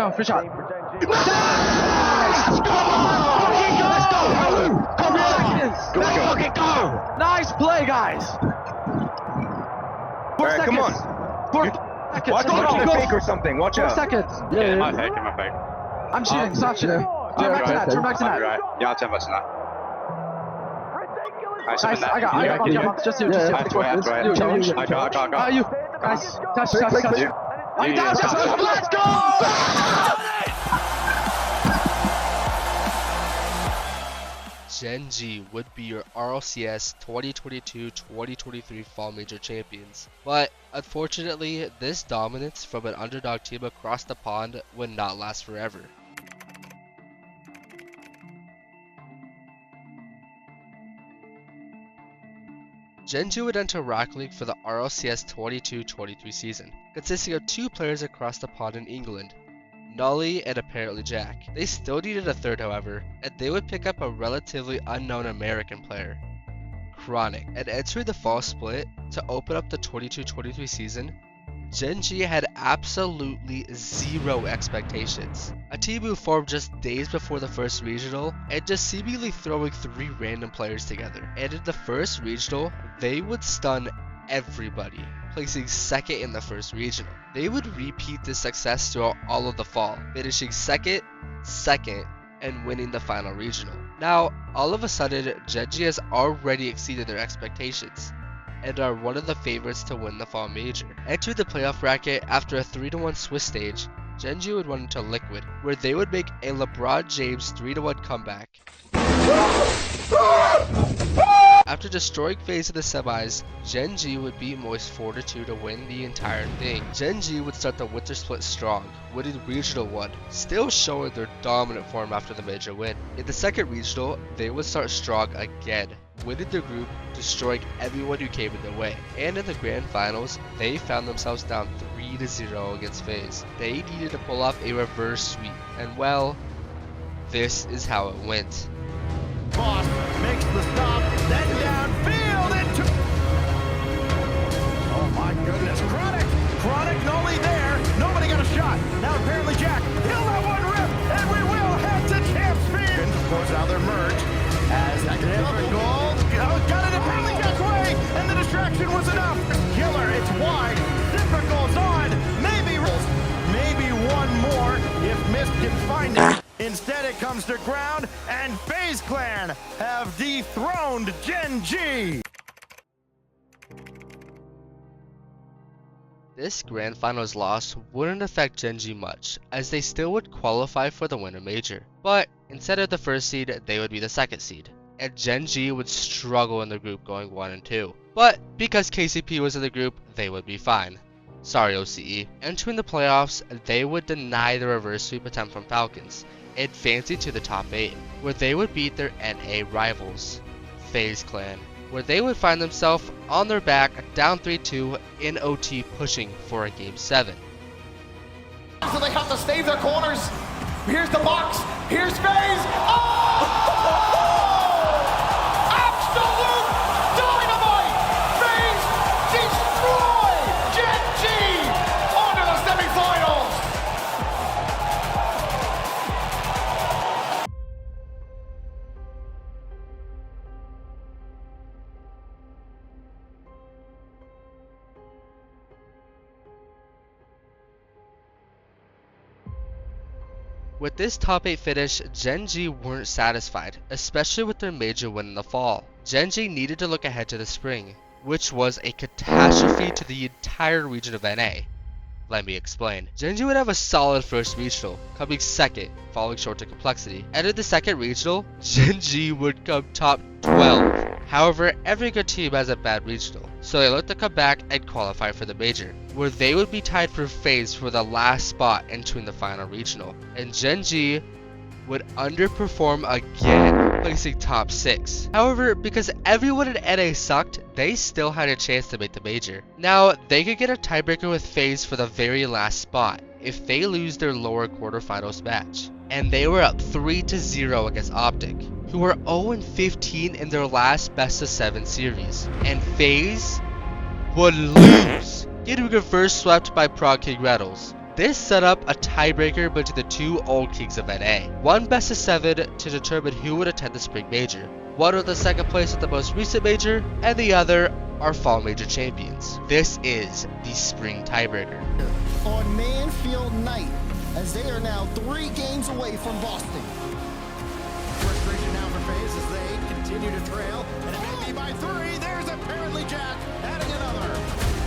go, free shot. Let's go! Come on! Let's fucking go! Nice play, guys! 4 seconds! Come on! 4 seconds! Watch out, Go. fake or something, watch 4 out! seconds! Yeah. My fake. I'm cheating, stop cheating. Turn back to that, turn back to that. Right. Yeah, I'll turn back to that. Nice, I got, just you. That's right. You. I got. You. Nice, touch. I'm down, let's go! Geng would be your RLCS 2022-2023 Fall Major champions, but unfortunately, this dominance from an underdog team across the pond would not last forever. Geng would enter Rocket League for the RLCS 22-23 season, consisting of 2 players across the pond in England, Nolly and apparently Jack. They still needed a third, however, and they would pick up a relatively unknown American player, Chronic. And entering the fall split to open up the 22-23 season, Geng had absolutely zero expectations. A team who formed just days before the first regional and just seemingly throwing 3 random players together. And in the first regional, they would stun everybody, placing second in the first regional. They would repeat this success throughout all of the fall, finishing second, and winning the final regional. Now, all of a sudden, Geng has already exceeded their expectations and are one of the favorites to win the fall major. Entering the playoff bracket after a 3-1 Swiss stage, Geng would run into Liquid, where they would make a LeBron James 3-1 comeback. After destroying FaZe in the semis, Geng would beat Moist 4-2 to win the entire thing. Geng would start the winter split strong, winning Regional 1, still showing their dominant form after the major win. In the second regional, they would start strong again, winning their group, destroying everyone who came in their way. And in the grand finals, they found themselves down 3-0 against FaZe. They needed to pull off a reverse sweep, and well, this is how it went. Boss makes the stop, then downfield into... Oh my goodness, Chronic Nolly there, nobody got a shot. Now apparently Jack, he'll let one rip, and we will head to Champs Field. Of course, now they're merged, as different goal, got it apparently Jack's way, and the distraction was enough. Killer, it's wide, different goals on, maybe one more, if Mist can find it. Instead, it comes to ground, and FaZe Clan have dethroned Geng. This grand finals loss wouldn't affect Geng much, as they still would qualify for the winter major. But instead of the first seed, they would be the second seed, and Geng would struggle in the group going 1 and 2. But because KCP was in the group, they would be fine. Sorry OCE. Entering the playoffs, they would deny the reverse sweep attempt from Falcons, advancing to the top 8, where they would beat their NA rivals, FaZe Clan, where they would find themselves on their back down 3-2 in OT, pushing for a Game 7. So they have to save their corners. Here's the box. Here's FaZe. Oh! Absolute dynamite! FaZe destroy Geng on to the semifinals. With this top 8 finish, Geng weren't satisfied, especially with their major win in the fall. Geng needed to look ahead to the spring, which was a catastrophe to the entire region of NA. Let me explain. Geng would have a solid first regional, coming second, falling short to complexity. And in the second regional, Geng would come top 12. However, every good team has a bad regional, so they looked to come back and qualify for the major, where they would be tied for FaZe for the last spot entering the final regional. And Geng would underperform again, placing top 6. However, because everyone in NA sucked, they still had a chance to make the major. Now, they could get a tiebreaker with FaZe for the very last spot if they lose their lower quarterfinals match. And they were up 3-0 against Optic, who were 0-15 in their last best of 7 series. And FaZe would lose, getting reverse swept by Prague King Rattles. This set up a tiebreaker between the two old kings of NA. One best of 7 to determine who would attend the spring major. One with the second place at the most recent major, and the other are fall major champions. This is the spring tiebreaker. On Manfield night, as they are now 3 games away from Boston. Frustration now for FaZe as they continue to trail, and it may be by 3. There's apparently Jack adding another.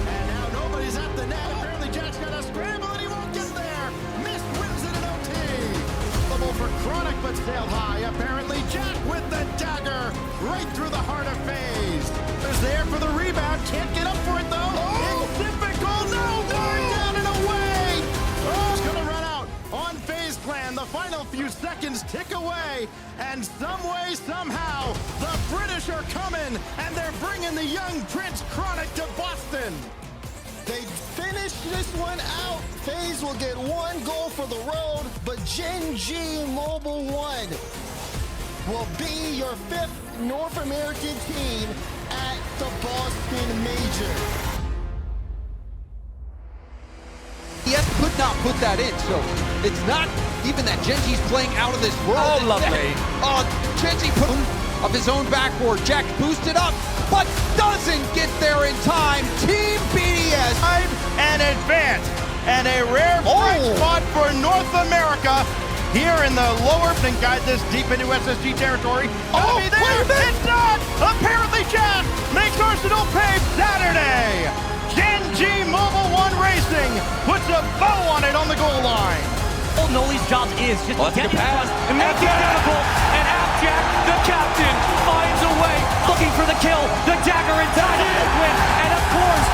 And now nobody's at the net. Apparently Jack's got a scramble and he won't get there. Missed wins it in OT. Level for Chronic but sailed high. Apparently Jack with the dagger right through the heart of FaZe. Is there for the rebound. Can't get up for it though. Oh, it's typical. No, going down and away. Oh, it's gonna run out on FaZe Clan. The final few seconds tick away, and some way, somehow, the British are coming, and they're bringing the young Prince Chronic to Boston. They finish this one out. FaZe will get 1 goal for the road, but Gen G Mobile 1 will be your 5th North American team at the Boston Major. Yes, could not put that in, so it's not even that Genji's playing out of this world. Oh, lovely. Genji put him of his own backboard. Jack boosted up, but doesn't get there in time. Team BDS. And advance, and a rare bright spot for North America here in the lower. And guide this deep into SSG territory. Oh, be there. It's not. Apparently, Jack makes Arsenal pay Saturday. Gen G Mobile 1 Racing puts a bow on it on the goal line. All Noli's job is just get in front and make it difficult. And Jack, the captain, finds a way, looking for the kill. The dagger in time for the win. And of course,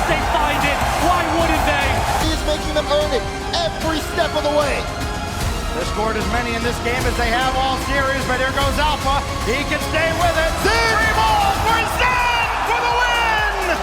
they find it. Why wouldn't they? He's making them earn it every step of the way. They scored as many in this game as they have all series, but here goes Alpha. He can stay with it. 3 balls for Zen for the win!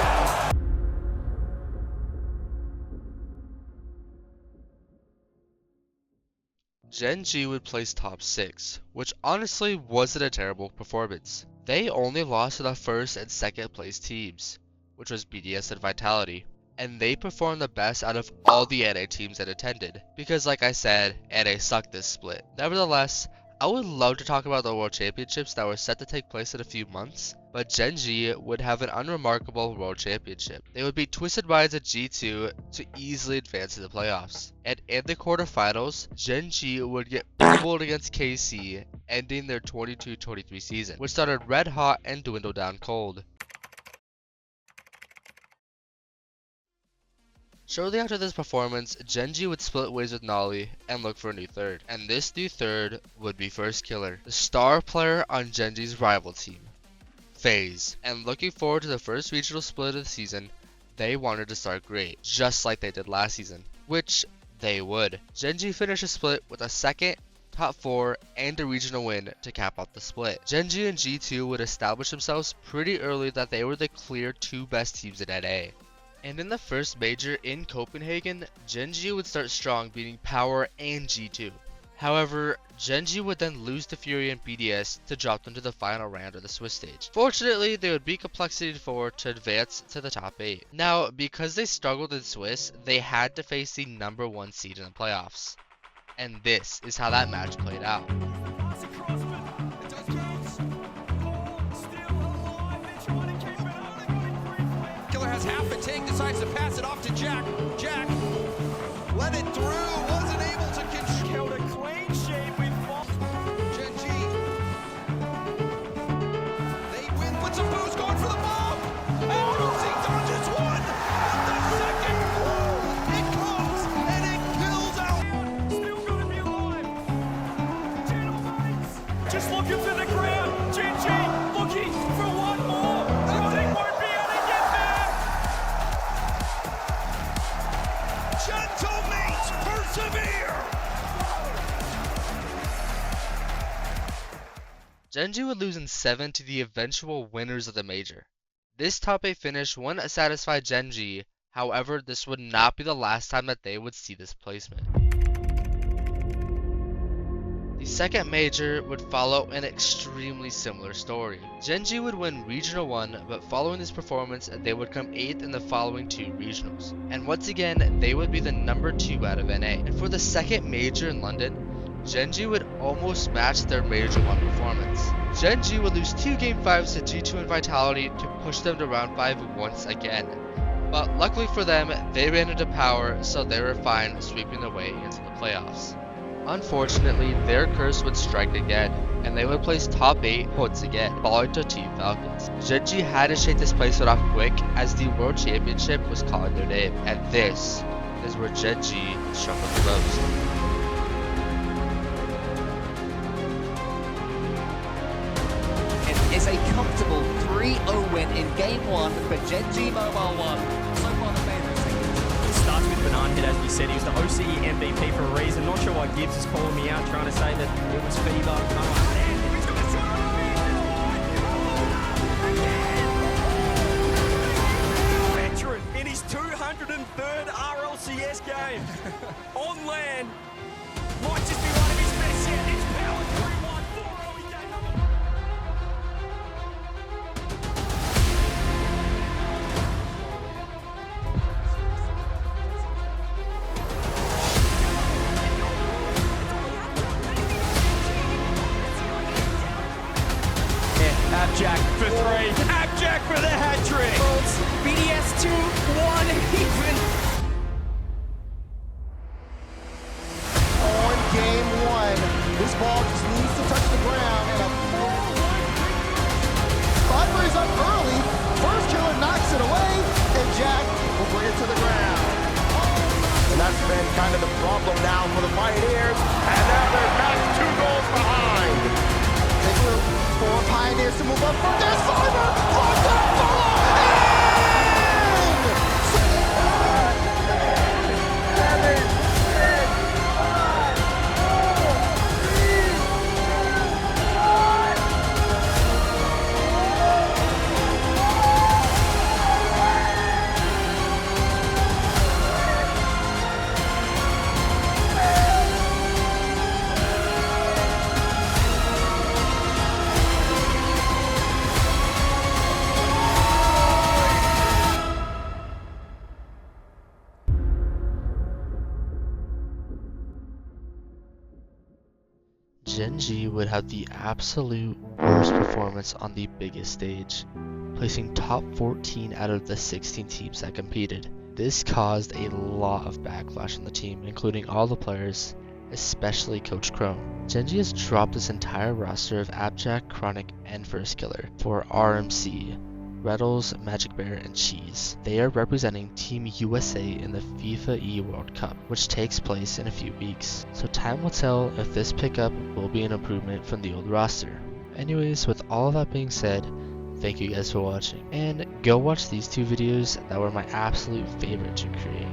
Gen G would place top 6, which honestly wasn't a terrible performance. They only lost to the first and second place teams, which was BDS and Vitality, and they performed the best out of all the NA teams that attended, because like I said, NA sucked this split. Nevertheless, I would love to talk about the World Championships that were set to take place in a few months, but Gen G would have an unremarkable World Championship. They would beat Twisted Minds at G2 to easily advance to the playoffs. And in the quarterfinals, Gen G would get pummeled against KC, ending their 22-23 season, which started red hot and dwindled down cold. Shortly after this performance, Gen G would split ways with Nolly and look for a new third. And this new third would be First Killer, the star player on Gen G's rival team, FaZe. And looking forward to the first regional split of the season, they wanted to start great, just like they did last season, which they would. Gen G finished the split with a second, top 4, and a regional win to cap off the split. Gen G and G2 would establish themselves pretty early that they were the clear 2 best teams in NA. And in the first major in Copenhagen, Gen G would start strong, beating Power and G2. However, Gen G would then lose to Fury and BDS to drop them to the final round of the Swiss stage. Fortunately, they would beat Complexity 4 to advance to the top 8. Now, because they struggled in Swiss, they had to face the number 1 seed in the playoffs. And this is how that match played out. Has half a tank, decides to pass it off to Jack. Jack let it through, wasn't able to control a clean shape with Gen G. They win, puts a boost, going for the bomb. And Rosie dodges one. And the second, it comes and it kills out. Still gonna be alive. Channel Minds just looking for the ground. Gen G looking for one more. Running won't be able to get there. Gentle mates persevere. Gen G would lose in 7 to the eventual winners of the major. This top 8 finish wouldn't satisfy Gen G, however this would not be the last time that they would see this placement. The second major would follow an extremely similar story. Genji would win Regional 1, but following this performance, they would come 8th in the following 2 regionals. And once again, they would be the number 2 out of NA. And for the second major in London, Genji would almost match their Major 1 performance. Genji would lose 2 Game 5s to G2 and Vitality to push them to round 5 once again. But luckily for them, they ran into power, so they were fine sweeping their way into the playoffs. Unfortunately, their curse would strike again, and they would place top 8 once again, falling to Team Falcons. Genji had to shake this placement off quick as the World Championship was calling their name, and this is where Genji struggled the most. It's a comfortable 3-0 win in Game 1 for Genji Mobile 1. So far the favourites. It starts with Banana Hit, as we said. He was the OCE MVP for a reason. Not sure why Gibbs is calling me out, trying to say that it was fever. Come on. Veteran in his 203rd RLCS game. On land. Might just be one of his best yet. It's power 3-1, 4-0 in game number 1. Abjack for 3. Abjack for the hat trick. BDS 2-1 even. On game 1, this ball just needs to touch the ground, and a 4-1. Viper's up early. First killer knocks it away, and Jack will bring it to the ground. And that's been kind of the problem now for the Pioneers, and now they're back 2 goals behind. Big group for Pioneers to move up from their cyber on top follow. Genji would have the absolute worst performance on the biggest stage, placing top 14 out of the 16 teams that competed. This caused a lot of backlash on the team, including all the players, especially Coach Chrome. Genji has dropped this entire roster of Abjack, Chronic, and First Killer for RMC, Reddles, Magic Bear, and Cheese. They are representing Team USA in the FIFA E World Cup, which takes place in a few weeks. So time will tell if this pickup will be an improvement from the old roster. Anyways, with all of that being said, thank you guys for watching, and go watch these 2 videos that were my absolute favorite to create.